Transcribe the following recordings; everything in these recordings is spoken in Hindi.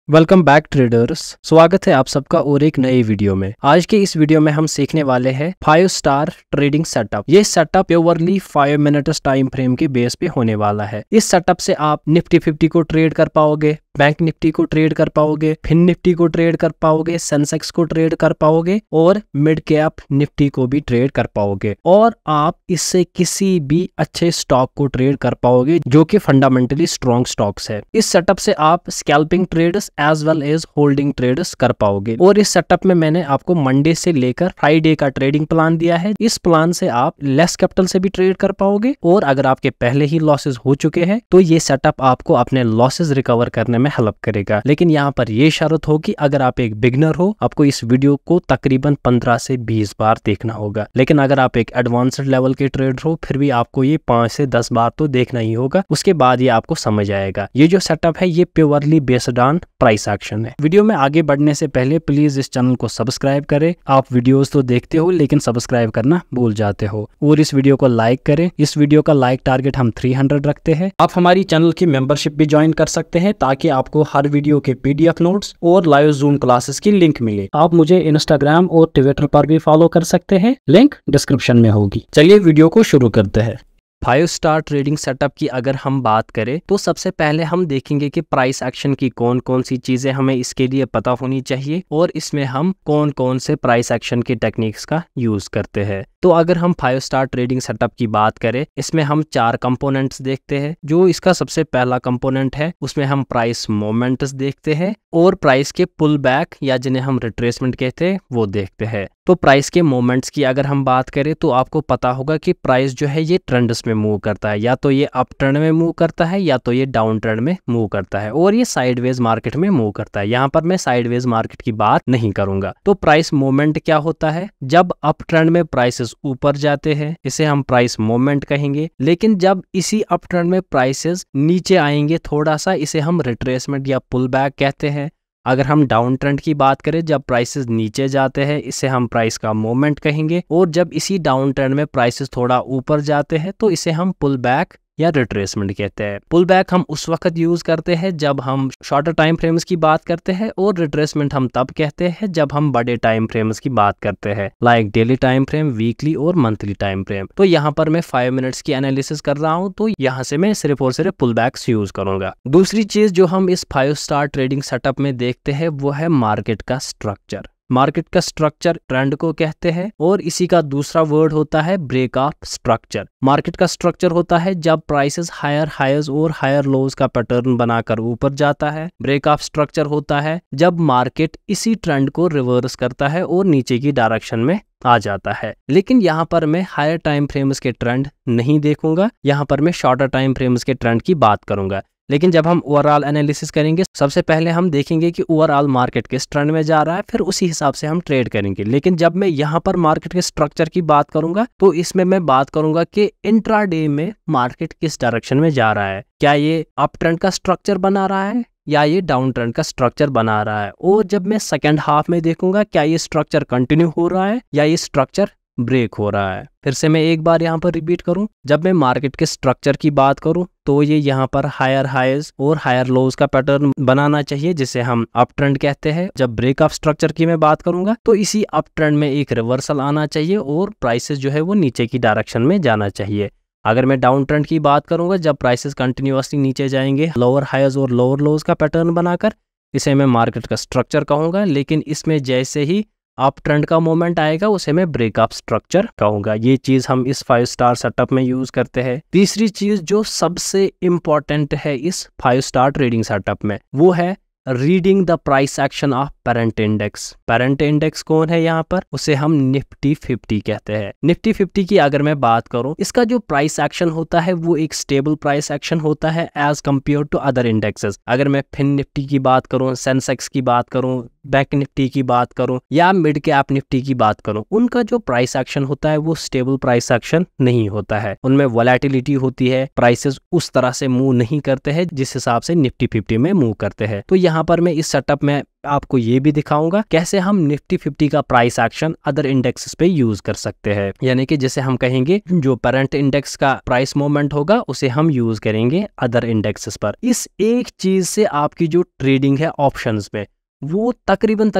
Welcome back traders. स्वागत है आप सबका और एक नए वीडियो में। आज के इस वीडियो में हम सीखने वाले हैं 5 स्टार ट्रेडिंग सेटअप। ये setup purely 5 minutes time frame के बेस पे होने वाला है। इस सेटअप से आप निफ्टी 50 को ट्रेड कर पाओगे, बैंक निफ्टी को ट्रेड कर पाओगे, फिन निफ्टी को ट्रेड कर पाओगे, सेंसेक्स को ट्रेड कर पाओगे और मिड कैप निफ्टी को भी ट्रेड कर पाओगे। और आप इससे किसी भी अच्छे स्टॉक को ट्रेड कर पाओगे जो कि फंडामेंटली स्ट्रॉन्ग स्टॉक्स है। इस सेटअप से आप scalping trades as well as holding trades कर पाओगे। और इस सेटअप में मैंने आपको मंडे से लेकर फ्राइडे का ट्रेडिंग प्लान दिया है। इस प्लान से आप लेस कैपिटल से भी ट्रेड कर पाओगे और अगर आपके पहले ही लॉसेस हो चुके हैं तो ये सेटअप आपको अपने लॉसेस रिकवर करने में हेल्प करेगा। लेकिन यहाँ पर ये शर्त हो कि अगर आप एक बिगनर हो, आपको इस वीडियो को तकरीबन 15 से 20 बार देखना होगा। लेकिन अगर आप एक एडवांस्ड लेवल के ट्रेडर हो फिर भी आपको ये 5 से 10 बार तो देखना ही होगा। उसके बाद ये आपको समझ आएगा। ये जो सेटअप है ये purely based on price action है। वीडियो में आगे बढ़ने से पहले प्लीज इस चैनल को सब्सक्राइब करें। आप वीडियोस तो देखते हो लेकिन सब्सक्राइब करना भूल जाते हो। और इस वीडियो को लाइक करें। इस वीडियो का लाइक टारगेट हम 300 रखते हैं। आप हमारी चैनल की मेंबरशिप भी ज्वाइन कर सकते हैं ताकि आपको हर वीडियो के पीडीएफ नोट्स और लाइव जूम क्लासेस की लिंक मिले। आप मुझे इंस्टाग्राम और ट्विटर पर भी फॉलो कर सकते हैं, लिंक डिस्क्रिप्शन में होगी। चलिए वीडियो को शुरू करते हैं। 5 स्टार ट्रेडिंग सेटअप की अगर हम बात करें तो सबसे पहले हम देखेंगे कि प्राइस एक्शन की कौन कौन सी चीजें हमें इसके लिए पता होनी चाहिए और इसमें हम कौन कौन से प्राइस एक्शन की टेक्निक्स का यूज करते हैं। तो अगर हम 5 स्टार ट्रेडिंग सेटअप की बात करें इसमें हम 4 कंपोनेंट्स देखते हैं। जो इसका सबसे पहला कंपोनेंट है उसमें हम प्राइस मोमेंट्स देखते हैं और प्राइस के पुल बैक या जिन्हें हम रिट्रेसमेंट कहते हैं वो देखते हैं। तो प्राइस के मोमेंट्स की अगर हम बात करें तो आपको पता होगा कि प्राइस जो है ये ट्रेंड्स में मूव करता है, या तो ये अप ट्रेंड में मूव करता है या तो ये डाउन ट्रेंड में मूव करता है और ये साइडवेज मार्केट में मूव करता है। यहाँ पर मैं साइडवेज मार्केट की बात नहीं करूंगा। तो प्राइस मोमेंट क्या होता है? जब अप ट्रेंड में प्राइसेस ऊपर जाते हैं इसे हम प्राइस मोमेंट कहेंगे, लेकिन जब इसी अप ट्रेंड में प्राइसेस नीचे आएंगे थोड़ा सा इसे हम रिट्रेसमेंट या पुल बैक कहते हैं। अगर हम डाउन ट्रेंड की बात करें जब प्राइसेस नीचे जाते हैं इसे हम प्राइस का मोमेंट कहेंगे और जब इसी डाउन ट्रेंड में प्राइसेस थोड़ा ऊपर जाते हैं तो इसे हम पुल बैक या रिट्रेसमेंट कहते हैं। पुल बैक हम उस वक्त यूज करते हैं जब हम शॉर्टर टाइम फ्रेम्स की बात करते हैं और रिट्रेसमेंट हम तब कहते हैं जब हम बड़े टाइम फ्रेम्स की बात करते हैं, like daily time frame, weekly और मंथली टाइम फ्रेम। तो यहाँ पर मैं 5 मिनट्स की एनालिसिस कर रहा हूँ तो यहाँ से मैं सिर्फ और सिर्फ पुल बैक्स यूज करूंगा। दूसरी चीज जो हम इस 5 स्टार ट्रेडिंग सेटअप में देखते हैं वो है मार्केट का स्ट्रक्चर। मार्केट का स्ट्रक्चर ट्रेंड को कहते हैं और इसी का दूसरा वर्ड होता है ब्रेक ऑफ स्ट्रक्चर। मार्केट का स्ट्रक्चर होता है जब प्राइसेस हायर हाइज और हायर लोज का पैटर्न बनाकर ऊपर जाता है। ब्रेक ऑफ स्ट्रक्चर होता है जब मार्केट इसी ट्रेंड को रिवर्स करता है और नीचे की डायरेक्शन में आ जाता है। लेकिन यहाँ पर मैं हायर टाइम फ्रेम्स के ट्रेंड नहीं देखूंगा, यहाँ पर मैं शॉर्टर टाइम फ्रेम्स के ट्रेंड की बात करूंगा। लेकिन जब हम ओवरऑल एनालिसिस करेंगे सबसे पहले हम देखेंगे कि ओवरऑल मार्केट किस ट्रेंड में जा रहा है, फिर उसी हिसाब से हम ट्रेड करेंगे। लेकिन जब मैं यहाँ पर मार्केट के स्ट्रक्चर की बात करूंगा तो इसमें मैं बात करूंगा कि इंट्राडे में मार्केट किस डायरेक्शन में जा रहा है। क्या ये अप ट्रेंड का स्ट्रक्चर बना रहा है या ये डाउन ट्रेंड का स्ट्रक्चर बना रहा है। और जब मैं सेकेंड हाफ में देखूंगा क्या ये स्ट्रक्चर कंटिन्यू हो रहा है या ये स्ट्रक्चर ब्रेक हो रहा है। फिर से मैं एक बार यहाँ पर रिपीट करूं, जब मैं मार्केट के स्ट्रक्चर की बात करूं तो ये यहाँ पर हायर हाइज और हायर लोज का पैटर्न बनाना चाहिए जिसे हम अप ट्रेंड कहते हैं। जब ब्रेक ऑफ स्ट्रक्चर की मैं बात करूंगा तो इसी अप ट्रेंड में एक रिवर्सल आना चाहिए और प्राइसेस जो है वो नीचे की डायरेक्शन में जाना चाहिए। अगर मैं डाउन ट्रेंड की बात करूंगा जब प्राइसेस कंटिन्यूअसली नीचे जाएंगे लोअर हाइज और लोअर लोज का पैटर्न बनाकर, इसे मैं मार्केट का स्ट्रक्चर कहूंगा। लेकिन इसमें जैसे ही अप ट्रेंड का मोमेंट आएगा उसे मैं ब्रेक ऑफ स्ट्रक्चर कहूंगा। ये चीज हम इस 5 स्टार सेटअप में यूज करते हैं। तीसरी चीज जो सबसे इंपॉर्टेंट है इस 5 स्टार ट्रेडिंग सेटअप में वो है reading the price action of parent index. Parent index कौन है यहाँ पर? उसे हम निफ्टी 50 कहते हैं। निफ्टी 50 की अगर मैं बात करूं इसका जो प्राइस एक्शन होता है वो एक स्टेबल प्राइस एक्शन होता है as compared to other indexes. अगर मैं फिन निफ्टी की बात करूं, सेंसेक्स की बात करूं, बैंक निफ्टी की बात करूं या मिड कैप निफ्टी की बात करूं, उनका जो प्राइस एक्शन होता है वो स्टेबल प्राइस एक्शन नहीं होता है। उनमें वोलेटिलिटी होती है, प्राइसेस उस तरह से मूव नहीं करते हैं जिस हिसाब से निफ्टी 50 में मूव करते हैं। तो यहाँ यहाँ पर मैं इस सेटअप में आपको ये भी दिखाऊंगा कैसे हम निफ्टी 50 का प्राइस एक्शन अदर इंडेक्सेस पे यूज कर सकते हैं। यानी कि जैसे हम कहेंगे जो करंट इंडेक्स का प्राइस मूवमेंट होगा उसे हम यूज करेंगे अदर इंडेक्सेस पर। इस एक चीज से आपकी जो ट्रेडिंग है ऑप्शंस में वो तकरीबन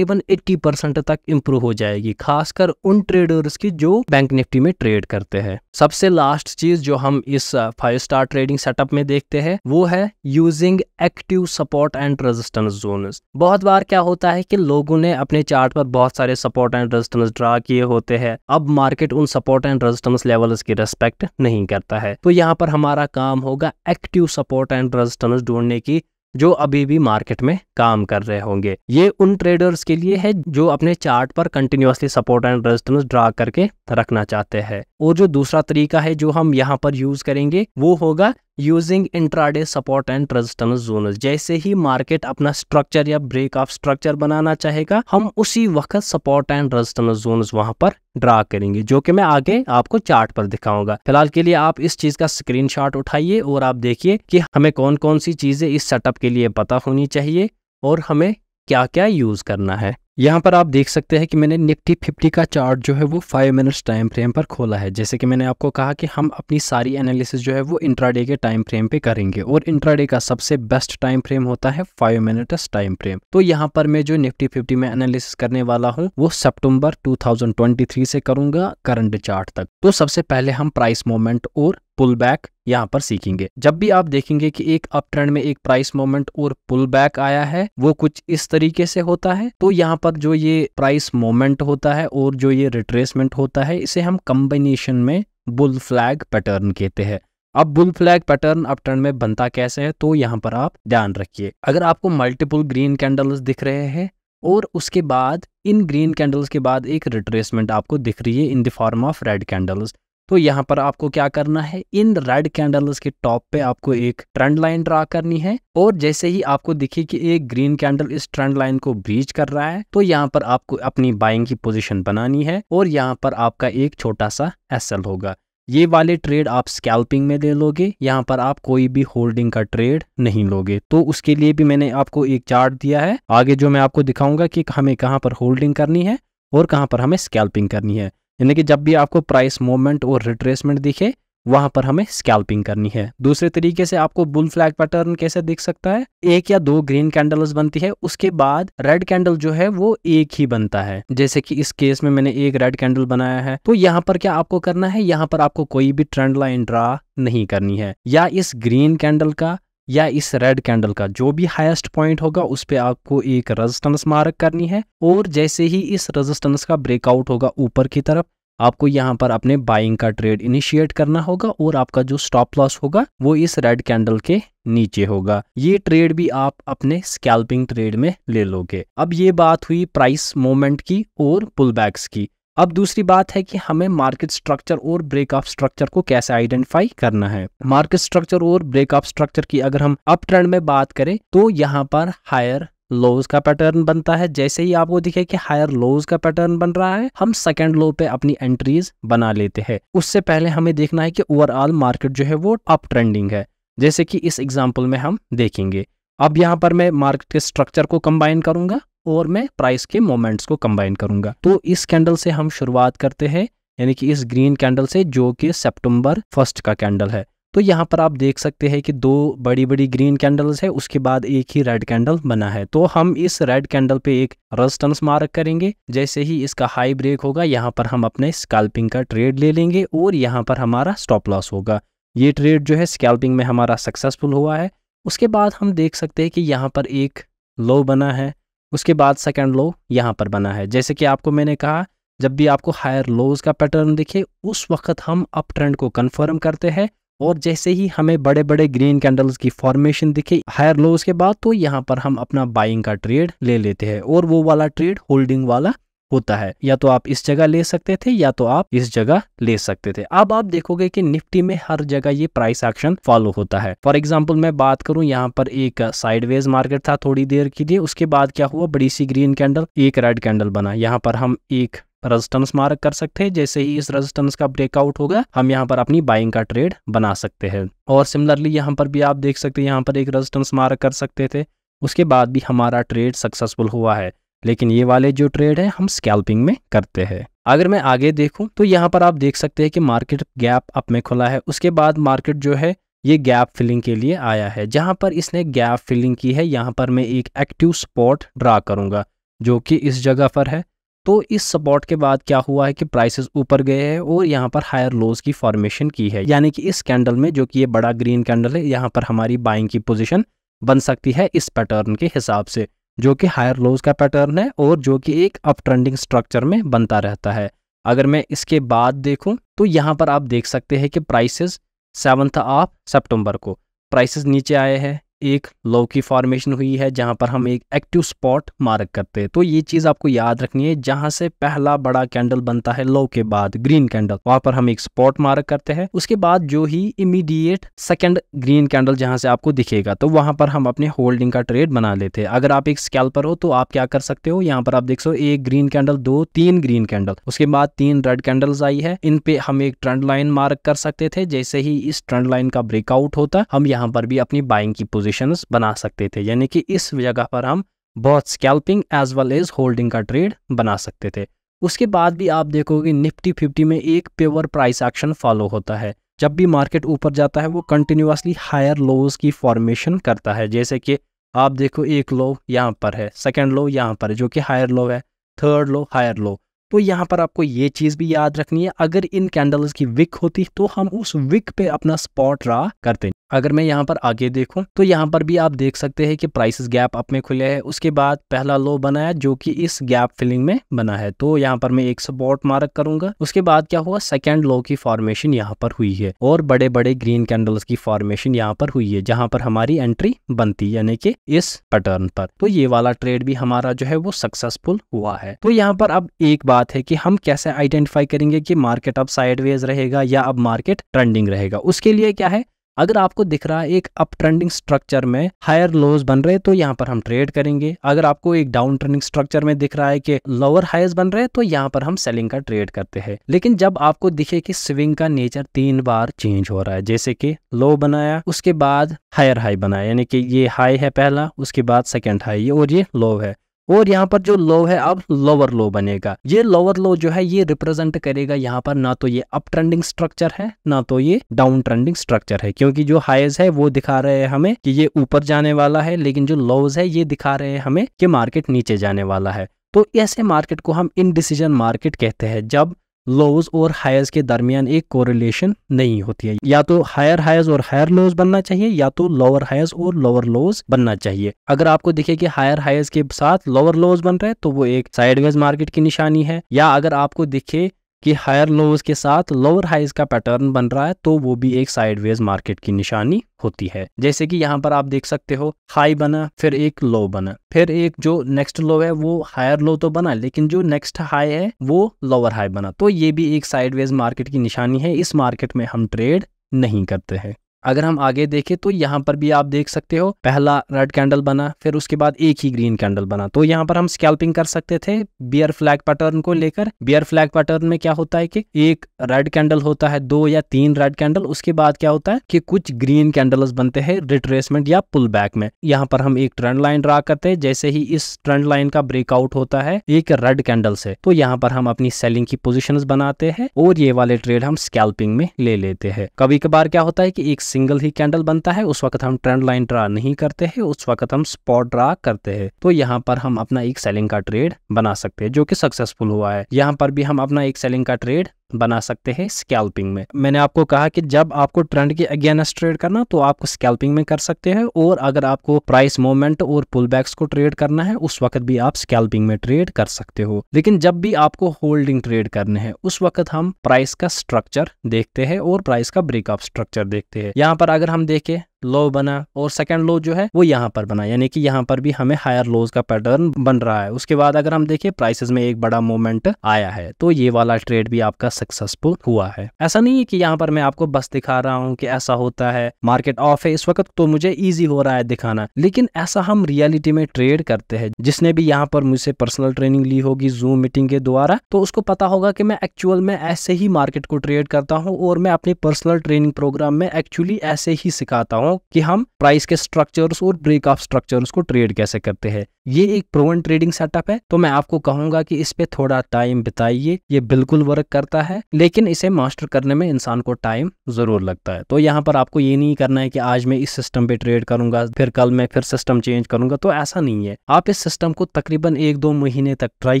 80% तक इम्प्रूव हो जाएगी, खासकर उन ट्रेडर्स की जो बैंक निफ्टी में ट्रेड करते हैं। सबसे लास्ट चीज जो हम इस 5 स्टार ट्रेडिंग सेटअप में देखते हैं वो है using active support and resistance zones. बहुत बार क्या होता है कि लोगों ने अपने चार्ट पर बहुत सारे सपोर्ट एंड रेजिस्टेंस ड्रा किए होते हैं, अब मार्केट उन सपोर्ट एंड रेजिस्टेंस लेवल्स की रेस्पेक्ट नहीं करता है। तो यहाँ पर हमारा काम होगा एक्टिव सपोर्ट एंड रेजिस्टेंस ढूंढने की जो अभी भी मार्केट में काम कर रहे होंगे। ये उन ट्रेडर्स के लिए है जो अपने चार्ट पर continuously support and resistance draw करके रखना चाहते हैं। और जो दूसरा तरीका है जो हम यहाँ पर यूज करेंगे वो होगा using intraday support and resistance zones. जैसे ही मार्केट अपना स्ट्रक्चर या ब्रेक ऑफ स्ट्रक्चर बनाना चाहेगा हम उसी वक्त सपोर्ट एंड रेजिस्टेंस जोन्स वहां पर ड्रा करेंगे, जो कि मैं आगे आपको चार्ट पर दिखाऊंगा। फिलहाल के लिए आप इस चीज का स्क्रीनशॉट उठाइए और आप देखिए कि हमें कौन कौन सी चीजें इस सेटअप के लिए पता होनी चाहिए और हमें क्या क्या यूज करना है। यहाँ पर आप देख सकते हैं कि मैंने निफ्टी 50 का चार्ट जो है वो 5 मिनट्स टाइम फ्रेम पर खोला है। जैसे कि मैंने आपको कहा कि हम अपनी सारी एनालिसिस जो है वो इंट्राडे के टाइम फ्रेम पे करेंगे और इंट्राडे का सबसे बेस्ट टाइम फ्रेम होता है 5 मिनट्स टाइम फ्रेम। तो यहाँ पर मैं जो निफ्टी 50 में एनालिसिस करने वाला हूँ वो सितंबर 2023 से करूंगा करंट चार्ट तक। तो सबसे पहले हम प्राइस मूवमेंट और पुल बैक यहाँ पर सीखेंगे। जब भी आप देखेंगे कि एक अप ट्रेंड में एक प्राइस मूवमेंट और पुल बैक आया है वो कुछ इस तरीके से होता है। तो यहाँ पर जो ये प्राइस मूवमेंट होता है और जो ये रिट्रेसमेंट होता है इसे हम कॉम्बिनेशन में बुल फ्लैग पैटर्न कहते हैं। अब bull flag pattern up trend में बनता कैसे है तो यहाँ पर आप ध्यान रखिए। अगर आपको मल्टीपल ग्रीन कैंडल्स दिख रहे हैं और उसके बाद इन ग्रीन कैंडल्स के बाद एक रिट्रेसमेंट आपको दिख रही है in the form of red candles, तो यहाँ पर आपको क्या करना है, इन रेड कैंडल्स के टॉप पे आपको एक ट्रेंड लाइन ड्रा करनी है और जैसे ही आपको दिखे कि एक ग्रीन कैंडल इस ट्रेंड लाइन को ब्रीच कर रहा है तो यहाँ पर आपको अपनी बाइंग की पोजीशन बनानी है और यहाँ पर आपका एक छोटा सा एसएल होगा। ये वाले ट्रेड आप स्कैल्पिंग में ले लोगे, यहाँ पर आप कोई भी होल्डिंग का ट्रेड नहीं लोगे। तो उसके लिए भी मैंने आपको एक चार्ट दिया है आगे जो मैं आपको दिखाऊंगा कि हमें कहाँ पर होल्डिंग करनी है और कहाँ पर हमें स्कैल्पिंग करनी है। यानी कि जब भी आपको प्राइस मूवमेंट और रिट्रेसमेंट दिखे वहां पर हमें स्कैल्पिंग करनी है। दूसरे तरीके से आपको बुल फ्लैग पैटर्न कैसे दिख सकता है, एक या दो ग्रीन कैंडल्स बनती है उसके बाद रेड कैंडल जो है वो एक ही बनता है। जैसे कि इस केस में मैंने एक रेड कैंडल बनाया है तो यहाँ पर क्या आपको करना है, यहाँ पर आपको कोई भी ट्रेंड लाइन ड्रा नहीं करनी है, या इस ग्रीन कैंडल का या इस रेड कैंडल का जो भी हाईएस्ट पॉइंट होगा उस पे आपको एक रेजिस्टेंस मार्क करनी है और जैसे ही इस रेजिस्टेंस का ब्रेकआउट होगा ऊपर की तरफ आपको यहाँ पर अपने बाइंग का ट्रेड इनिशिएट करना होगा और आपका जो स्टॉप लॉस होगा वो इस रेड कैंडल के नीचे होगा। ये ट्रेड भी आप अपने स्कैल्पिंग ट्रेड में ले लोगे। अब ये बात हुई प्राइस मूवमेंट की और पुल बैक्स की। अब दूसरी बात है कि हमें मार्केट स्ट्रक्चर और ब्रेक ऑफ स्ट्रक्चर को कैसे आइडेंटिफाई करना है। मार्केट स्ट्रक्चर और ब्रेक ऑफ स्ट्रक्चर की अगर हम अप ट्रेंड में बात करें तो यहाँ पर हायर लोज का पैटर्न बनता है। जैसे ही आपको दिखे कि हायर लोज का पैटर्न बन रहा है हम सेकंड लो पे अपनी एंट्रीज बना लेते हैं। उससे पहले हमें देखना है कि ओवरऑल मार्केट जो है वो अप ट्रेंडिंग है, जैसे कि इस एग्जांपल में हम देखेंगे। अब यहाँ पर मैं मार्केट के स्ट्रक्चर को कंबाइन करूंगा और मैं प्राइस के मोमेंट्स को कंबाइन करूंगा। तो इस कैंडल से हम शुरुआत करते हैं, यानी कि इस ग्रीन कैंडल से जो कि सितंबर 1 का कैंडल है। तो यहाँ पर आप देख सकते हैं कि दो बड़ी बड़ी ग्रीन कैंडल्स है, उसके बाद एक ही रेड कैंडल बना है। तो हम इस रेड कैंडल पे एक रेजिस्टेंस मार्क करेंगे। जैसे ही इसका हाई ब्रेक होगा यहाँ पर हम अपने स्कैल्पिंग का ट्रेड ले लेंगे और यहाँ पर हमारा स्टॉप लॉस होगा। ये ट्रेड जो है स्कैल्पिंग में हमारा सक्सेसफुल हुआ है। उसके बाद हम देख सकते हैं कि यहाँ पर एक लो बना है, उसके बाद सेकेंड लो यहाँ पर बना है। जैसे कि आपको मैंने कहा जब भी आपको हायर लोज का पैटर्न दिखे उस वक्त हम अप ट्रेंड को कंफर्म करते हैं और जैसे ही हमें बड़े बड़े ग्रीन कैंडल्स की फॉर्मेशन दिखे हायर लोज के बाद तो यहाँ पर हम अपना बाइंग का ट्रेड ले लेते हैं और वो वाला ट्रेड होल्डिंग वाला होता है। या तो आप इस जगह ले सकते थे या तो आप इस जगह ले सकते थे। अब आप देखोगे कि निफ्टी में हर जगह ये प्राइस एक्शन फॉलो होता है। फॉर एग्जांपल मैं बात करूं, यहाँ पर एक साइडवेज मार्केट था थोड़ी देर के लिए, उसके बाद क्या हुआ, बड़ी सी ग्रीन कैंडल, एक रेड कैंडल बना। यहाँ पर हम एक रेजिस्टेंस मार्क कर सकते हैं। जैसे ही इस रेजिस्टेंस का ब्रेकआउट होगा हम यहाँ पर अपनी बाइंग का ट्रेड बना सकते हैं। और सिमिलरली यहाँ पर भी आप देख सकते हैं, यहाँ पर एक रेजिस्टेंस मार्क कर सकते थे। उसके बाद भी हमारा ट्रेड सक्सेसफुल हुआ है। लेकिन ये वाले जो ट्रेड है हम स्कैल्पिंग में करते हैं। अगर मैं आगे देखूं तो यहाँ पर आप देख सकते हैं कि मार्केट गैप अप में खुला है। उसके बाद मार्केट जो है ये गैप फिलिंग के लिए आया है। जहां पर इसने गैप फिलिंग की है यहाँ पर मैं एक एक्टिव स्पॉट ड्रा करूंगा जो कि इस जगह पर है। तो इस सपोर्ट के बाद क्या हुआ है कि प्राइसेस ऊपर गए हैं और यहाँ पर हायर लोज की फॉर्मेशन की है, यानी कि इस कैंडल में जो कि ये बड़ा ग्रीन कैंडल है यहाँ पर हमारी बाइंग की पोजीशन बन सकती है इस पैटर्न के हिसाब से, जो कि हायर लोज का पैटर्न है और जो कि एक अप ट्रेंडिंग स्ट्रक्चर में बनता रहता है। अगर मैं इसके बाद देखूं तो यहाँ पर आप देख सकते हैं कि प्राइसेस 7 सितंबर को प्राइसेस नीचे आए हैं, एक लो की फॉर्मेशन हुई है जहां पर हम एक एक्टिव स्पॉट मार्क करते हैं। तो ये चीज आपको याद रखनी है, जहां से पहला बड़ा कैंडल बनता है लो के बाद ग्रीन कैंडल, वहां पर हम एक स्पॉट मार्क करते हैं। उसके बाद जो ही इमीडिएट सेकंड ग्रीन कैंडल जहां से आपको दिखेगा तो वहां पर हम अपने होल्डिंग का ट्रेड बना लेते हैं। अगर आप एक स्कैल्पर हो तो आप क्या कर सकते हो, यहाँ पर आप देख सकते हो एक ग्रीन कैंडल, 2 3 ग्रीन कैंडल, उसके बाद 3 रेड कैंडल्स आई है। इन पे हम एक ट्रेंड लाइन मार्क कर सकते थे। जैसे ही इस ट्रेंड लाइन का ब्रेकआउट होता हम यहाँ पर भी अपनी बाइंग की पोजीशन बना सकते थे, यानी कि इस जगह पर हम बहुत scalping as well as holding का ट्रेड बना सकते थे। उसके बाद भी आप देखोगे निफ्टी 50 में एक प्योर प्राइस एक्शन फॉलो होता है। जब भी मार्केट ऊपर जाता है वो कंटिन्यूअसली हायर लोज की फॉर्मेशन करता है। जैसे कि आप देखो एक लो यहाँ पर है, सेकेंड लो यहाँ पर है जो कि हायर लो है, थर्ड लो हायर लो। तो यहाँ पर आपको ये चीज भी याद रखनी है, अगर इन कैंडल्स की विक होती तो हम उस विक पे अपना स्पॉट ड्रा करते। अगर मैं यहाँ पर आगे देखूं तो यहाँ पर भी आप देख सकते हैं कि प्राइसेस गैप अप में खुले हैं। उसके बाद पहला लो बना है जो कि इस गैप फिलिंग में बना है, तो यहाँ पर मैं एक सपोर्ट मार्क करूंगा। उसके बाद क्या हुआ, सेकंड लो की फॉर्मेशन यहाँ पर हुई है और बड़े बड़े ग्रीन कैंडल्स की फॉर्मेशन यहाँ पर हुई है जहां पर हमारी एंट्री बनती, यानी कि इस पैटर्न पर। तो ये वाला ट्रेड भी हमारा जो है वो सक्सेसफुल हुआ है। तो यहाँ पर अब एक बात है कि हम कैसे आइडेंटिफाई करेंगे कि मार्केट अब साइडवेज रहेगा या अब मार्केट ट्रेंडिंग रहेगा। उसके लिए क्या है, अगर आपको दिख रहा है एक अप ट्रेंडिंग स्ट्रक्चर में हायर लोज बन रहे तो यहाँ पर हम ट्रेड करेंगे। अगर आपको एक डाउन ट्रेंडिंग स्ट्रक्चर में दिख रहा है कि लोअर हाइज बन रहे तो यहाँ पर हम सेलिंग का ट्रेड करते हैं। लेकिन जब आपको दिखे कि स्विंग का नेचर 3 बार चेंज हो रहा है, जैसे कि लो बनाया उसके बाद हायर हाई बनाया, यानी कि ये हाई है पहला, उसके बाद सेकेंड हाई और ये लो है, और यहाँ पर जो लो है अब लोअर लो बनेगा। ये लोअर लो जो है ये रिप्रेजेंट करेगा यहाँ पर ना तो ये अप ट्रेंडिंग स्ट्रक्चर है ना तो ये डाउन ट्रेंडिंग स्ट्रक्चर है, क्योंकि जो हाइज है वो दिखा रहे हैं हमें कि ये ऊपर जाने वाला है, लेकिन जो लोज है ये दिखा रहे हैं हमें कि मार्केट नीचे जाने वाला है। तो ऐसे मार्केट को हम इनडिसीजन मार्केट कहते हैं, जब लोज और हायर्स के दरमियान एक कोरिलेशन नहीं होती है। या तो हायर हायर्स और हायर लोज बनना चाहिए या तो लोअर हायर्स और लोअर लोज बनना चाहिए। अगर आपको दिखे कि हायर हायर्स के साथ लोअर लोज बन रहे हैं तो वो एक साइडवेज मार्केट की निशानी है, या अगर आपको दिखे कि हायर लोज के साथ लोअर हाइज का पैटर्न बन रहा है तो वो भी एक साइडवेज मार्केट की निशानी होती है। जैसे कि यहाँ पर आप देख सकते हो हाई बना, फिर एक लो बना, फिर एक जो नेक्स्ट लो है वो हायर लो तो बना, लेकिन जो नेक्स्ट हाई है वो लोअर हाई बना, तो ये भी एक साइडवेज मार्केट की निशानी है। इस मार्केट में हम ट्रेड नहीं करते हैं। अगर हम आगे देखें तो यहाँ पर भी आप देख सकते हो पहला रेड कैंडल बना, फिर उसके बाद एक ही ग्रीन कैंडल बना, तो यहाँ पर हम स्कैल्पिंग कर सकते थे बियर फ्लैग पैटर्न को लेकर। बियर फ्लैग पैटर्न में क्या होता है कि एक रेड कैंडल होता है, 2 या 3 रेड कैंडल, उसके बाद क्या होता है कि कुछ ग्रीन कैंडल्स बनते हैं रिट्रेसमेंट या पुल बैक में। यहाँ पर हम एक ट्रेंड लाइन ड्रा करते हैं, जैसे ही इस ट्रेंड लाइन का ब्रेकआउट होता है एक रेड कैंडल से तो यहाँ पर हम अपनी सेलिंग की पोजिशन बनाते हैं और ये वाले ट्रेड हम स्कैल्पिंग में ले लेते हैं। कभी कभार क्या होता है कि एक सिंगल ही कैंडल बनता है, उस वक्त हम ट्रेंड लाइन ड्रा नहीं करते हैं, उस वक्त हम स्पॉट ड्रा करते हैं, तो यहाँ पर हम अपना एक सेलिंग का ट्रेड बना सकते हैं जो कि सक्सेसफुल हुआ है। यहाँ पर भी हम अपना एक सेलिंग का ट्रेड बना सकते हैं स्कैल्पिंग में। मैंने आपको कहा कि जब आपको ट्रेंड के अगेंस्ट ट्रेड करना तो आपको स्कैल्पिंग में कर सकते हैं, और अगर आपको प्राइस मूवमेंट और पुलबैक्स को ट्रेड करना है उस वक्त भी आप स्कैल्पिंग में ट्रेड कर सकते हो। लेकिन जब भी आपको होल्डिंग ट्रेड करने हैं उस वक्त हम प्राइस का स्ट्रक्चर देखते हैं और प्राइस का ब्रेकअप स्ट्रक्चर देखते हैं। यहाँ पर अगर हम देखें लो बना और सेकंड लो जो है वो यहाँ पर बना, यानी कि यहाँ पर भी हमें हायर लोज का पैटर्न बन रहा है। उसके बाद अगर हम देखें प्राइसेस में एक बड़ा मूवमेंट आया है तो ये वाला ट्रेड भी आपका सक्सेसफुल हुआ है। ऐसा नहीं है कि यहाँ पर मैं आपको बस दिखा रहा हूँ कि ऐसा होता है, मार्केट ऑफ है इस वक्त तो मुझे इजी हो रहा है दिखाना, लेकिन ऐसा हम रियलिटी में ट्रेड करते हैं। जिसने भी यहाँ पर मुझसे पर्सनल ट्रेनिंग ली होगी जूम मीटिंग के द्वारा तो उसको पता होगा कि मैं एक्चुअल में ऐसे ही मार्केट को ट्रेड करता हूँ और मैं अपनी पर्सनल ट्रेनिंग प्रोग्राम में एक्चुअली ऐसे ही सिखाता हूँ हूँ कि हम प्राइस के स्ट्रक्चर्स और ब्रेक ऑफ स्ट्रक्चर्स को ट्रेड कैसे करते हैं। ये एक प्रूवन ट्रेडिंग सेटअप है, तो मैं आपको कहूंगा कि इस पे थोड़ा टाइम बिताइए। ये बिल्कुल वर्क करता है, लेकिन इसे मास्टर करने में इंसान को टाइम जरूर लगता है। तो यहाँ पर आपको ये नहीं करना है कि आज मैं इस सिस्टम पे ट्रेड करूंगा, फिर कल मैं फिर सिस्टम चेंज करूंगा, तो ऐसा नहीं है। आप इस सिस्टम को तकरीबन 1-2 महीने तक ट्राई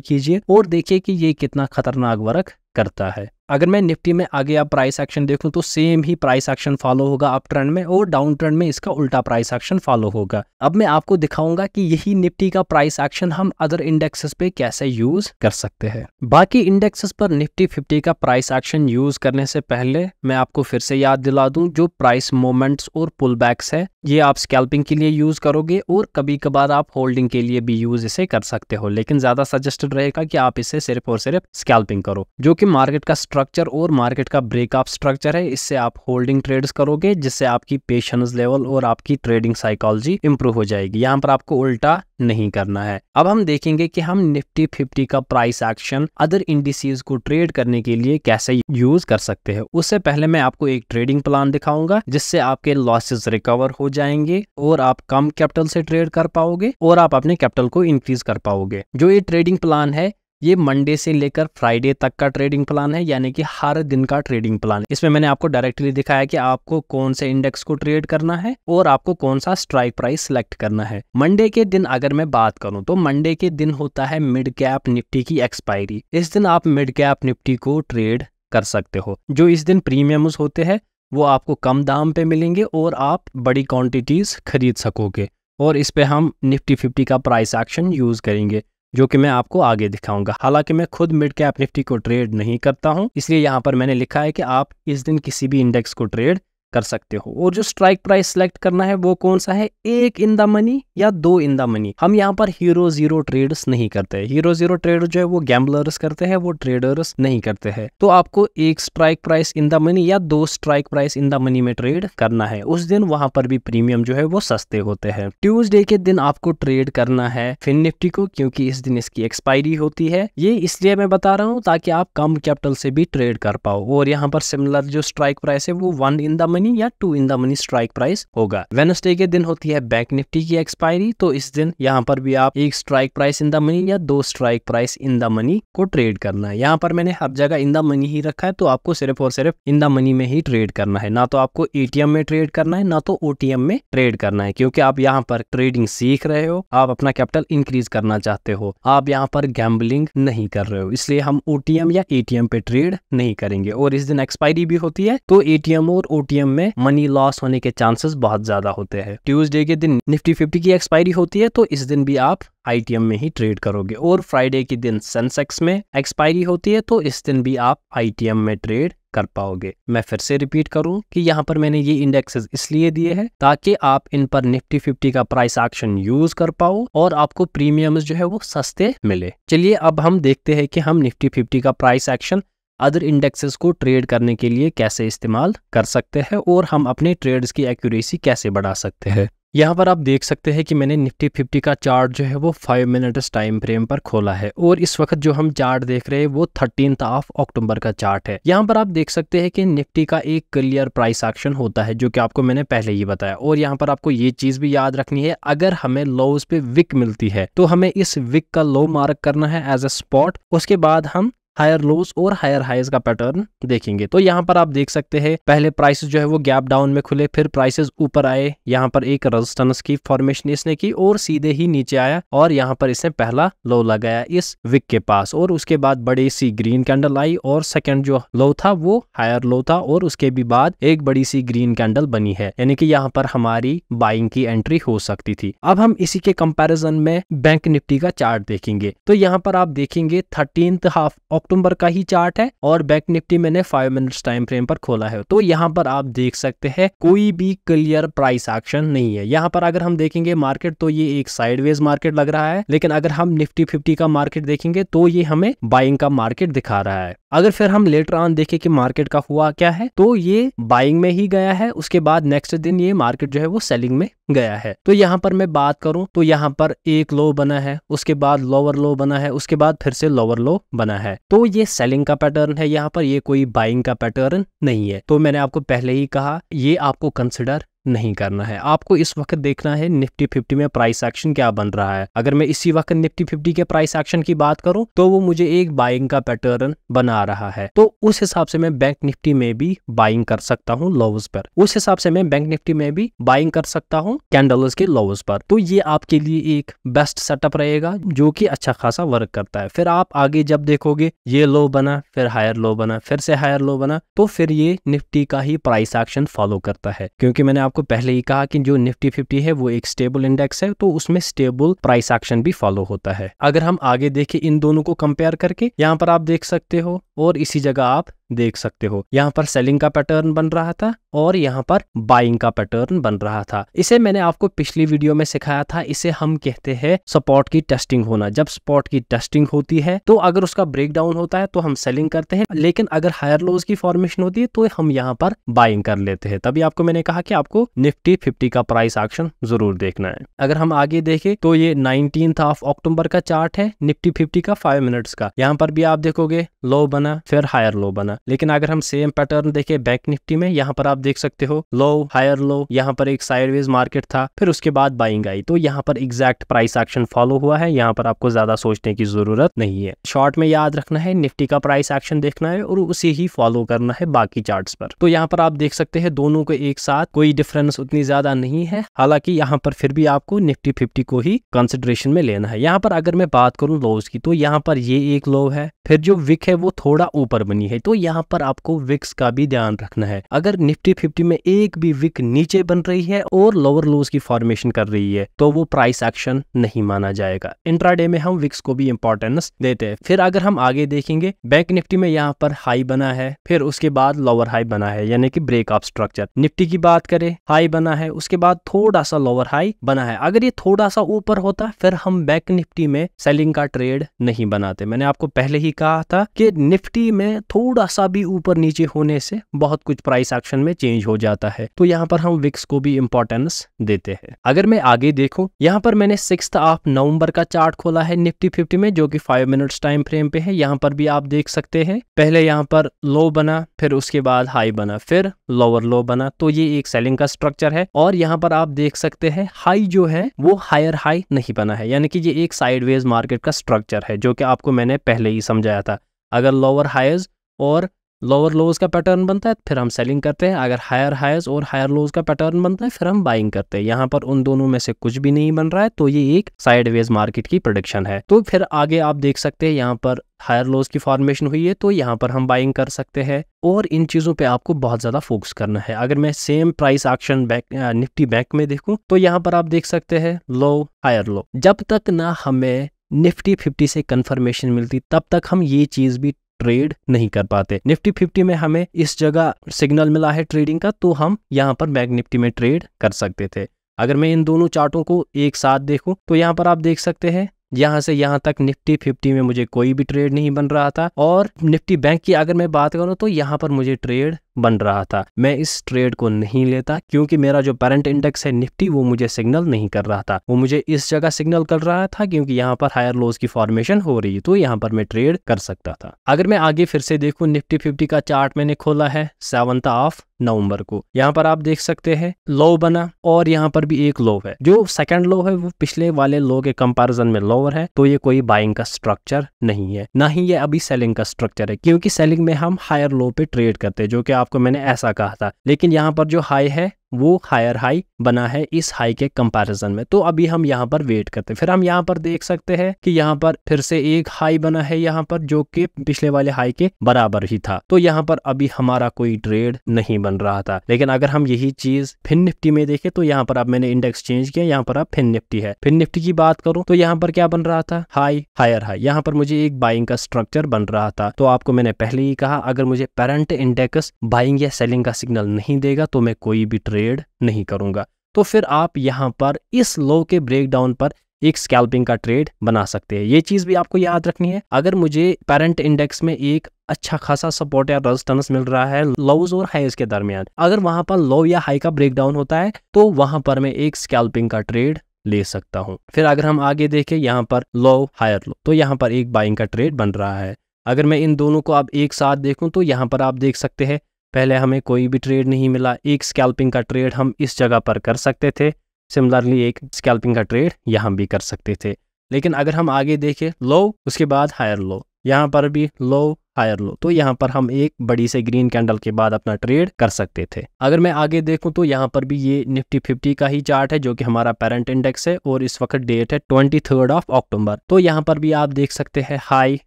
कीजिए और देखिए कि ये कितना खतरनाक वर्क करता है। अगर मैं निफ्टी में आगे आप प्राइस एक्शन देखूं तो सेम ही प्राइस एक्शन फॉलो होगा अप ट्रेंड में, और डाउन ट्रेंड में इसका उल्टा प्राइस एक्शन फॉलो होगा। अब मैं आपको दिखाऊंगा कि यही निफ्टी का प्राइस एक्शन हम अदर इंडेक्सेस पे कैसे यूज कर सकते हैं। बाकी इंडेक्सेस पर निफ्टी 50 का प्राइस एक्शन यूज करने से पहले मैं आपको फिर से याद दिला दूं, जो प्राइस मोमेंट्स और पुल बैक्स है ये आप स्कैल्पिंग के लिए यूज करोगे और कभी कभार आप होल्डिंग के लिए भी यूज इसे कर सकते हो, लेकिन ज्यादा सजेस्टेड रहेगा कि आप इसे सिर्फ और सिर्फ स्कैल्पिंग करो। जो कि मार्केट का स्ट्रक्चर और मार्केट का ब्रेकअप स्ट्रक्चर है, इससे आप होल्डिंग ट्रेड्स करोगे, जिससे आपकी पेशेंस लेवल और आपकी ट्रेडिंग साइकोलॉजी इंप्रूव हो जाएगी। यहाँ पर आपको उल्टा नहीं करना है। अब हम देखेंगे कि हम निफ्टी 50 का प्राइस एक्शन अदर इंडिसेस को ट्रेड करने के लिए कैसे यूज कर सकते हैं। उससे पहले मैं आपको एक ट्रेडिंग प्लान दिखाऊंगा, जिससे आपके लॉसेस रिकवर हो जाएंगे और आप कम कैपिटल से ट्रेड कर पाओगे और आप अपने कैपिटल को इंक्रीज कर पाओगे। जो ये ट्रेडिंग प्लान है ये मंडे से लेकर फ्राइडे तक का ट्रेडिंग प्लान है, यानी कि हर दिन का ट्रेडिंग प्लान। इसमें मैंने आपको डायरेक्टली दिखाया कि आपको कौन से इंडेक्स को ट्रेड करना है और आपको कौन सा स्ट्राइक प्राइस सिलेक्ट करना है। मंडे के दिन अगर मैं बात करूं तो मंडे के दिन होता है मिड कैप निफ्टी की एक्सपायरी। इस दिन आप मिड कैप निफ्टी को ट्रेड कर सकते हो। जो इस दिन प्रीमियम्स होते हैं वो आपको कम दाम पे मिलेंगे और आप बड़ी क्वांटिटीज खरीद सकोगे, और इस पे हम निफ्टी 50 का प्राइस एक्शन यूज करेंगे, जो कि मैं आपको आगे दिखाऊंगा। हालांकि मैं खुद मिड कैप निफ्टी को ट्रेड नहीं करता हूं, इसलिए यहाँ पर मैंने लिखा है कि आप इस दिन किसी भी इंडेक्स को ट्रेड कर सकते हो। और जो स्ट्राइक प्राइस सिलेक्ट करना है वो कौन सा है, 1 इन द मनी या 2 इन द मनी। हम यहाँ पर हीरो जीरो ट्रेड्स नहीं करते। हीरो जीरो ट्रेड जो है वो गैम्बलर्स करते हैं, वो ट्रेडर्स नहीं करते हैं। तो आपको 1 strike price in the money या 2 strike price in the money में ट्रेड करना है। उस दिन वहां पर भी प्रीमियम जो है वो सस्ते होते हैं। ट्यूसडे के दिन आपको ट्रेड करना है फिन निफ्टी को, क्योंकि इस दिन इसकी एक्सपायरी होती है। ये इसलिए मैं बता रहा हूँ ताकि आप कम कैपिटल से भी ट्रेड कर पाओ। और यहाँ पर सिमिलर जो स्ट्राइक प्राइस है वो 1 इन द मनी या 2 in the money strike price होगा। वेडनेसडे के दिन होती है बैंक निफ्टी की एक्सपायरी, तो इस दिन यहाँ पर भी आप 1 strike price in the money या 2 strike price in the money को ट्रेड करना है। यहाँ पर मैंने हर जगह इन द मनी ही रखा है, तो आपको सिर्फ और सिर्फ इन द मनी में ही ट्रेड करना है। ना तो आपको एटीएम में ट्रेड करना है, ना तो ओटीएम में ट्रेड करना है, क्योंकि आप यहाँ पर ट्रेडिंग सीख रहे हो, आप अपना कैपिटल इंक्रीज करना चाहते हो, आप यहाँ पर गैम्बलिंग नहीं कर रहे हो। इसलिए हम ओटीएम या एटीएम पे ट्रेड नहीं करेंगे। और इस दिन एक्सपायरी भी होती है, तो एटीएम और ओटीएम में मनी लॉस होने के चांसेस बहुत ज्यादा होते हैं। ट्यूसडे के दिन निफ्टी 50 की एक्सपायरी होती है, तो इस दिन भी आप आईटीएम में ही ट्रेड करोगे। और फ्राइडे के दिन सेंसेक्स में एक्सपायरी होती है, तो इस दिन भी आप आईटीएम में ट्रेड कर पाओगे। मैं फिर से रिपीट करूं कि यहाँ पर मैंने ये इंडेक्सेस इसलिए दिए हैं ताकि आप इन पर निफ्टी 50 का प्राइस एक्शन यूज कर पाओ और आपको प्रीमियम्स जो है वो सस्ते मिले। चलिए अब हम देखते हैं कि हम निफ्टी 50 का प्राइस एक्शन अदर इंडेक्सेस को ट्रेड करने के लिए कैसे इस्तेमाल कर सकते हैं और हम अपने ट्रेड्स की एक्यूरेसी कैसे बढ़ा सकते हैं। यहाँ पर आप देख सकते हैं कि मैंने निफ्टी 50 का चार्ट जो है वो 5 मिनट्स टाइम फ्रेम पर खोला है, और इस वक्त जो हम चार्ट देख रहे हैं वो 13 अक्टूबर का चार्ट है। यहाँ पर आप देख सकते हैं कि निफ्टी का एक क्लियर प्राइस एक्शन होता है, जो कि आपको मैंने पहले ही बताया। और यहाँ पर आपको ये चीज भी याद रखनी है, अगर हमें लोज पे विक मिलती है तो हमें इस विक का लो मार्क करना है एज ए स्पॉट। उसके बाद हम हायर लोस और हायर हाइज का पैटर्न देखेंगे। तो यहाँ पर आप देख सकते हैं पहले प्राइसेस जो है वो गैप डाउन में खुले, फिर प्राइसेस ऊपर आए, यहाँ पर एक रेजिस्टेंस की फॉर्मेशन इसने की और सीधे ही नीचे आया, और यहाँ पर इसने पहला लो लगाया इस विक के पास, और उसके बाद बड़ी सी ग्रीन कैंडल आई और सेकंड जो लो था वो हायर लो था, और उसके भी बाद एक बड़ी सी ग्रीन कैंडल बनी है, यानी कि यहाँ पर हमारी बाइंग की एंट्री हो सकती थी। अब हम इसी के कंपैरिजन में बैंक निफ्टी का चार्ट देखेंगे। तो यहाँ पर आप देखेंगे 13 अक्टूबर का ही चार्ट है, और बैंक निफ्टी मैंने 5 मिनट्स टाइम फ्रेम पर खोला है। तो यहाँ पर आप देख सकते हैं कोई भी क्लियर प्राइस एक्शन नहीं है। यहाँ पर अगर हम देखेंगे मार्केट, तो ये एक साइडवेज मार्केट लग रहा है, लेकिन अगर हम निफ्टी 50 का मार्केट देखेंगे तो ये हमें बाइंग का मार्केट दिखा रहा है। अगर फिर हम लेटर ऑन देखें कि मार्केट का हुआ क्या है, तो ये बाइंग में ही गया है, उसके बाद नेक्स्ट दिन ये मार्केट जो है वो सेलिंग में गया है। तो यहाँ पर मैं बात करूं तो यहाँ पर एक लो बना है, उसके बाद लोअर लो बना है, उसके बाद फिर से लोअर लो बना है, तो ये सेलिंग का पैटर्न है। यहाँ पर ये कोई बाइंग का पैटर्न नहीं है। तो मैंने आपको पहले ही कहा ये आपको कंसिडर नहीं करना है। आपको इस वक्त देखना है निफ्टी 50 में प्राइस एक्शन क्या बन रहा है। अगर मैं इसी वक्त निफ्टी 50 के प्राइस एक्शन की बात करूं तो वो मुझे एक बाइंग का पैटर्न बना रहा है, तो उस हिसाब से मैं बैंक निफ्टी में भी बाइंग कर सकता हूं लोव्स पर। उस हिसाब से मैं बैंक निफ्टी में भी बाइंग कर सकता हूं कैंडल्स के लोव्स पर। तो ये आपके लिए एक बेस्ट सेटअप रहेगा जो कि अच्छा खासा वर्क करता है। फिर आप आगे जब देखोगे ये लो बना, फिर हायर लो बना, फिर से हायर लो बना, तो फिर ये निफ्टी का ही प्राइस एक्शन फॉलो करता है। क्योंकि मैंने आपको पहले ही कहा कि जो निफ्टी 50 है वो एक स्टेबल इंडेक्स है, तो उसमें स्टेबल प्राइस एक्शन भी फॉलो होता है। अगर हम आगे देखें इन दोनों को कंपेयर करके, यहाँ पर आप देख सकते हो और इसी जगह आप देख सकते हो यहाँ पर सेलिंग का पैटर्न बन रहा था और यहाँ पर बाइंग का पैटर्न बन रहा था। इसे मैंने आपको पिछली वीडियो में सिखाया था। इसे हम कहते हैं सपोर्ट की टेस्टिंग होना। जब सपोर्ट की टेस्टिंग होती है तो अगर उसका ब्रेकडाउन होता है तो हम सेलिंग करते हैं, लेकिन अगर हायर लोज की फॉर्मेशन होती है तो हम यहाँ पर बाइंग कर लेते हैं। तभी आपको मैंने कहा कि आपको निफ्टी 50 का प्राइस एक्शन जरूर देखना है। अगर हम आगे देखें तो ये 19 अक्टूबर का चार्ट है निफ्टी 50 का 5 मिनट्स का। यहाँ पर भी आप देखोगे लो बना, फिर हायर लो बना। लेकिन अगर हम सेम पैटर्न देखें बैंक निफ्टी में, यहाँ पर आप देख सकते हो लो हायर लो, यहाँ पर एक साइडवेज मार्केट था, फिर उसके बाद बाइंग आई। तो यहाँ पर एग्जैक्ट प्राइस एक्शन फॉलो हुआ है। यहाँ पर आपको ज्यादा सोचने की जरूरत नहीं है। शॉर्ट में याद रखना है निफ्टी का प्राइस एक्शन देखना है और उसे ही फॉलो करना है बाकी चार्ट्स पर। तो यहाँ पर आप देख सकते हैं दोनों को एक साथ कोई डिफरेंस उतनी ज्यादा नहीं है। हालांकि यहाँ पर फिर भी आपको निफ्टी 50 को ही कंसिडरेशन में लेना है। यहाँ पर अगर मैं बात करूँ लोज की, तो यहाँ पर ये एक लो है, फिर जो विक है वो थोड़ा ऊपर बनी है, तो यहाँ पर आपको विक्स का भी ध्यान रखना है। अगर निफ्टी 50 में एक भी विक नीचे बन रही है और लोअर लोज की फॉर्मेशन कर रही है तो वो प्राइस एक्शन नहीं माना जाएगा। इंट्राडे में हम विक्स को भी इंपॉर्टेंस देते हैं। फिर अगर हम आगे देखेंगे बैंक निफ्टी में यहाँ पर हाई बना है, फिर उसके बाद लोअर हाई बना है, यानी कि ब्रेकअप स्ट्रक्चर। निफ्टी की बात करें हाई बना है, उसके बाद थोड़ा सा लोअर हाई बना है। अगर ये थोड़ा सा ऊपर होता फिर हम बैंक निफ्टी में सेलिंग का ट्रेड नहीं बनाते। मैंने आपको पहले ही कहा था कि निफ्टी में थोड़ा सा भी ऊपर नीचे होने से बहुत कुछ प्राइस एक्शन में चेंज हो जाता है। तो यहाँ पर हम विक्स को भी इंपॉर्टेंस देते हैं। अगर मैं आगे देखूं, यहाँ पर मैंने 6 नवंबर का चार्ट खोला है निफ्टी 50 में, जो कि 5 मिनट्स टाइम फ्रेम पे है। यहाँ पर भी आप देख सकते हैं पहले यहाँ पर लो बना, फिर उसके बाद हाई बना, फिर लोअर लो बना, तो ये एक सेलिंग का स्ट्रक्चर है। और यहाँ पर आप देख सकते हैं हाई जो है वो हायर हाई नहीं बना है, यानी कि ये एक साइडवेज मार्केट का स्ट्रक्चर है, जो कि आपको मैंने पहले ही समझाया था। अगर लोअर हाइज और लोअर लोज का पैटर्न बनता है फिर हम सेलिंग करते हैं, अगर हायर हाइज और हायर लोज का पैटर्न बनता है फिर हम बाइंग करते हैं। यहाँ पर उन दोनों में से कुछ भी नहीं बन रहा है, तो ये एक साइडवेज मार्केट की प्रेडिक्शन है। तो फिर आगे आप देख सकते हैं यहाँ पर हायर लोज की फॉर्मेशन हुई है, तो यहाँ पर हम बाइंग कर सकते हैं। और इन चीजों पे आपको बहुत ज्यादा फोकस करना है। अगर मैं same price action Nifty bank में देखूं तो यहाँ पर आप देख सकते हैं लो हायर लो। जब तक ना हमें निफ्टी 50 से कंफर्मेशन मिलती तब तक हम ये चीज भी ट्रेड नहीं कर पाते। निफ्टी 50 में हमें इस जगह सिग्नल मिला है ट्रेडिंग का, तो हम यहाँ पर बैंक निफ्टी में ट्रेड कर सकते थे। अगर मैं इन दोनों चार्टों को एक साथ देखूं तो यहाँ पर आप देख सकते हैं यहाँ से यहाँ तक निफ्टी 50 में मुझे कोई भी ट्रेड नहीं बन रहा था। और निफ्टी बैंक की अगर मैं बात करूँ तो यहाँ पर मुझे ट्रेड बन रहा था। मैं इस ट्रेड को नहीं लेता क्योंकि मेरा जो पेरेंट इंडेक्स है निफ्टी वो मुझे सिग्नल नहीं कर रहा था। वो मुझे इस जगह सिग्नल कर रहा था क्योंकि यहाँ पर हायर लोज की फॉर्मेशन हो रही है, तो यहाँ पर मैं ट्रेड कर सकता था। अगर मैं आगे फिर से देखूं निफ्टी 50 का चार्ट मैंने खोला है 7 नवंबर को। यहाँ पर आप देख सकते हैं लो बना और यहाँ पर भी एक लो है। जो सेकंड लो है वो पिछले वाले लो के कंपैरिजन में लोअर है, तो ये कोई बाइंग का स्ट्रक्चर नहीं है, ना ही ये अभी सेलिंग का स्ट्रक्चर है, क्योंकि सेलिंग में हम हायर लो पे ट्रेड करते हैं, जो कि आपको मैंने ऐसा कहा था। लेकिन यहाँ पर जो हाई है वो हायर हाई बना है इस हाई के कंपैरिजन में, तो अभी हम यहाँ पर वेट करते हैं। फिर हम यहाँ पर देख सकते हैं कि यहाँ पर फिर से एक हाई बना है यहाँ पर, जो कि पिछले वाले हाई के बराबर ही था। तो यहाँ पर अभी हमारा कोई ट्रेड नहीं बन रहा था। लेकिन अगर हम यही चीज फिन निफ्टी में देखें तो यहाँ पर अब मैंने इंडेक्स चेंज किया, यहाँ पर अब फिन निफ्टी है। फिन निफ्टी की बात करूं तो यहाँ पर क्या बन रहा था, हाई हायर हाई। यहाँ पर मुझे एक बाइंग का स्ट्रक्चर बन रहा था। तो आपको मैंने पहले ही कहा अगर मुझे पेरेंट इंडेक्स बाइंग या सेलिंग का सिग्नल नहीं देगा तो मैं कोई भी ट्रेड नहीं करूंगा। तो फिर आप यहाँ पर इस लो के ब्रेकडाउन पर एक स्कैल्पिंग का ट्रेड बना सकते हैं। ये चीज भी आपको याद रखनी है। अगर मुझे पेरेंट इंडेक्स में एक अच्छा खासा सपोर्ट या रेजिस्टेंस मिल रहा है लोज और हाईज के दरमियान, अगर वहां पर लो या हाई का ब्रेकडाउन होता है तो वहां पर मैं एक स्कैल्पिंग का ट्रेड ले सकता हूं। फिर अगर हम आगे देखें यहाँ पर लो हायर लो, तो यहाँ पर एक बाइंग का ट्रेड बन रहा है। अगर मैं इन दोनों को अब एक साथ देखूं तो यहाँ पर आप देख सकते हैं पहले हमें कोई भी ट्रेड नहीं मिला, एक स्कैल्पिंग का ट्रेड हम इस जगह पर कर सकते थे, सिमिलरली एक स्कैल्पिंग का ट्रेड यहाँ भी कर सकते थे। लेकिन अगर हम आगे देखें, लो उसके बाद हायर लो, यहाँ पर भी लो हायर लो, तो यहाँ पर हम एक बड़ी से ग्रीन कैंडल के बाद अपना ट्रेड कर सकते थे। अगर मैं आगे देखूं तो यहाँ पर भी ये निफ्टी 50 का ही चार्ट है जो कि हमारा पेरेंट इंडेक्स है और इस वक्त डेट है 23 अक्टूबर। तो यहाँ पर भी आप देख सकते हैं हाई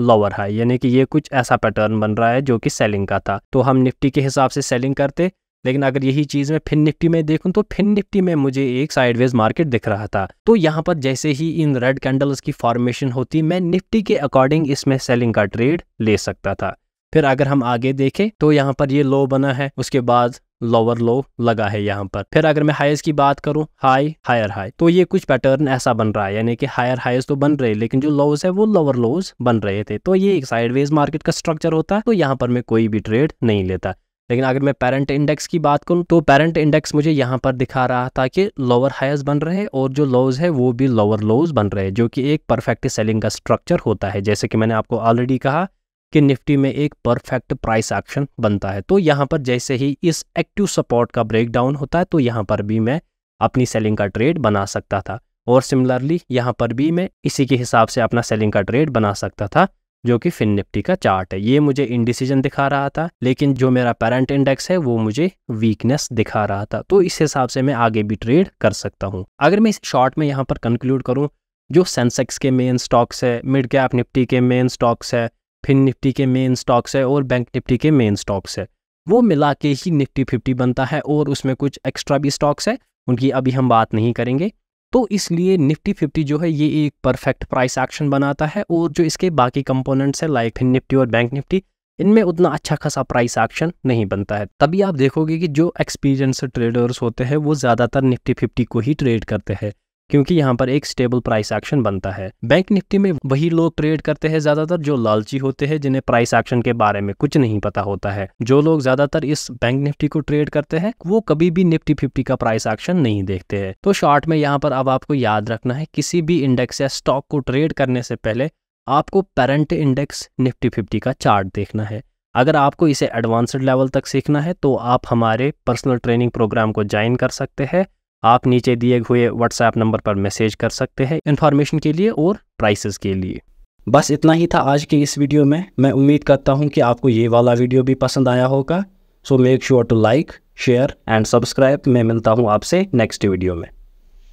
लोअर हाई, यानी कि ये कुछ ऐसा पैटर्न बन रहा है जो कि सेलिंग का था, तो हम निफ्टी के हिसाब से सेलिंग करते। लेकिन अगर यही चीज मैं फिन निफ्टी में देखूं तो फिन निफ्टी में मुझे एक साइडवेज मार्केट दिख रहा था, तो यहाँ पर जैसे ही इन रेड कैंडल्स की फॉर्मेशन होती मैं निफ्टी के अकॉर्डिंग इसमें सेलिंग का ट्रेड ले सकता था। फिर अगर हम आगे देखें तो यहाँ पर ये लो बना है, उसके बाद लोअर लो लगा है यहाँ पर। फिर अगर मैं हाईज की बात करूं, हाई हायर हाई, तो ये कुछ पैटर्न ऐसा बन रहा है, यानी कि हायर हाईज तो बन रहे लेकिन जो लोज है वो लोअर लोज बन रहे थे। तो ये एक साइडवेज मार्केट का स्ट्रक्चर होता है, तो यहाँ पर मैं कोई भी ट्रेड नहीं लेता। लेकिन अगर मैं पेरेंट इंडेक्स की बात करूं तो पेरेंट इंडेक्स मुझे यहाँ पर दिखा रहा था कि लोअर हाईज बन रहे हैं और जो लोज है वो भी लोअर लोज बन रहे हैं, जो कि एक परफेक्ट सेलिंग का स्ट्रक्चर होता है। जैसे कि मैंने आपको ऑलरेडी कहा कि निफ्टी में एक परफेक्ट प्राइस एक्शन बनता है, तो यहाँ पर जैसे ही इस एक्टिव सपोर्ट का ब्रेकडाउन होता है तो यहाँ पर भी मैं अपनी सेलिंग का ट्रेड बना सकता था, और सिमिलरली यहाँ पर भी मैं इसी के हिसाब से अपना सेलिंग का ट्रेड बना सकता था, जो कि फिन निफ्टी का चार्ट है। ये मुझे इंडिसीजन दिखा रहा था, लेकिन जो मेरा पेरेंट इंडेक्स है वो मुझे वीकनेस दिखा रहा था, तो इस हिसाब से मैं आगे भी ट्रेड कर सकता हूँ। अगर मैं इस शॉर्ट में यहाँ पर कंक्लूड करूँ, जो सेंसेक्स के मेन स्टॉक्स है, मिड कैप निफ्टी के मेन स्टॉक्स है, फिन निफ्टी के मेन स्टॉक्स है और बैंक निफ्टी के मेन स्टॉक्स है, वो मिला के ही निफ्टी 50 बनता है, और उसमें कुछ एक्स्ट्रा भी स्टॉक्स है, उनकी अभी हम बात नहीं करेंगे। तो इसलिए निफ्टी 50 जो है ये एक परफेक्ट प्राइस एक्शन बनाता है, और जो इसके बाकी कंपोनेंट्स है लाइक फिन निफ्टी और बैंक निफ्टी, इनमें उतना अच्छा खासा प्राइस एक्शन नहीं बनता है। तभी आप देखोगे कि जो एक्सपीरियंस ट्रेडर्स होते हैं वो ज़्यादातर निफ्टी 50 को ही ट्रेड करते हैं, क्योंकि यहाँ पर एक स्टेबल प्राइस एक्शन बनता है। बैंक निफ्टी में वही लोग ट्रेड करते हैं ज़्यादातर जो लालची होते हैं, जिन्हें प्राइस एक्शन के बारे में कुछ नहीं पता होता है। जो लोग ज़्यादातर इस बैंक निफ्टी को ट्रेड करते हैं वो कभी भी निफ्टी 50 का प्राइस एक्शन नहीं देखते हैं। तो शॉर्ट में यहाँ पर अब आपको याद रखना है, किसी भी इंडेक्स या स्टॉक को ट्रेड करने से पहले आपको पेरेंट इंडेक्स निफ्टी 50 का चार्ट देखना है। अगर आपको इसे एडवांस्ड लेवल तक सीखना है तो आप हमारे पर्सनल ट्रेनिंग प्रोग्राम को ज्वाइन कर सकते हैं। आप नीचे दिए हुए व्हाट्सएप नंबर पर मैसेज कर सकते हैं इन्फॉर्मेशन के लिए और प्राइसेस के लिए। बस इतना ही था आज के इस वीडियो में। मैं उम्मीद करता हूं कि आपको ये वाला वीडियो भी पसंद आया होगा। So make sure to like, share and subscribe. मैं मिलता हूं आपसे नेक्स्ट वीडियो में।